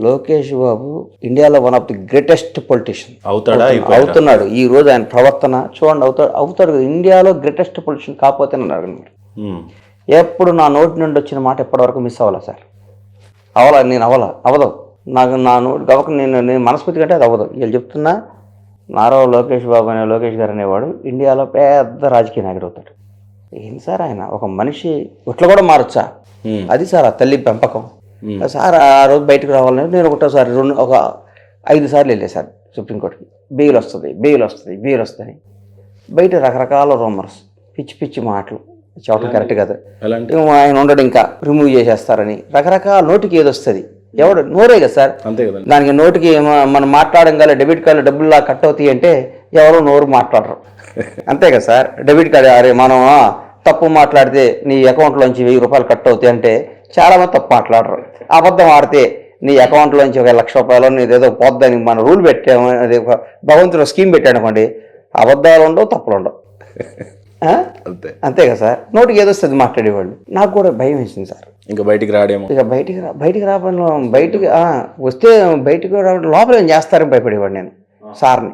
లోకేష్ బాబు ఇండియాలో one of the greatest politician అవుతున్నాడు. ఈ రోజు ఆయన ప్రవర్తన చూడండి, అవుతాడు కదా. ఇండియాలో గ్రేటెస్ట్ పొలిటీషియన్ కాకపోతే నన్ను అడగండి. ఎప్పుడు నా నోటి నుండి వచ్చిన మాట ఎప్పటివరకు మిస్ అవ్వాలా సార్? నేను అవదు నాకు నా నోటి గవక నేను మనస్ఫూర్తి కంటే అది అవ్వదు. వీళ్ళు చెప్తున్నా, నారా లోకేష్ గారు అనేవాడు ఇండియాలో పెద్ద రాజకీయ నాయకుడు అవుతాడు. ఏంటి సార్ ఆయన ఒక మనిషి ఇట్లా కూడా మారొచ్చా? అది సార్ ఆ తల్లి పెంపకం. సార్ ఆ రోజు బయటకు రావాలని నేను ఒకటోసారి 5 సార్లు వెళ్ళే సార్ సుప్రీంకోర్టుకి. బెయిల్ వస్తుంది బయట రకరకాల రూమర్స్, పిచ్చి మాటలు చెప్పడం కరెక్ట్ కదా. ఆయన ఉండడు, ఇంకా రిమూవ్ చేసేస్తారని రకరకాల నోటికి ఏది వస్తుంది. ఎవడు నోరే కదా సార్, దానికి నోటికి మనం మాట్లాడంగా డెబిట్ కార్డులో డబ్బుల్లా కట్ అవుతాయి అంటే ఎవరో నోరు మాట్లాడరు. అంతే కదా సార్. డెబిట్ కార్డు అరే మనం తప్పు మాట్లాడితే నీ అకౌంట్లోంచి 1000 రూపాయలు కట్ అవుతాయి అంటే చాలామంది తప్పు మాట్లాడరు. అబద్ధం ఆడితే నీ అకౌంట్లోంచి 1,00,000 రూపాయలు నీదేదో పోద్దని మన రూల్ పెట్టాము, అది భగవంతుడు స్కీమ్ పెట్టాడు అనుకోండి, అబద్ధాలు ఉండవు, తప్పులు ఉండవు. అంతే కదా సార్. నోటికి ఏదొస్తుంది మాట్లాడేవాళ్ళు. నాకు కూడా భయం వేసింది సార్. ఇంకా బయటికి రాడేమో, ఇక బయటికి రావడం, వస్తే బయటికి రావడం లోపల ఏం చేస్తారని భయపడేవాడు నేను సార్ని.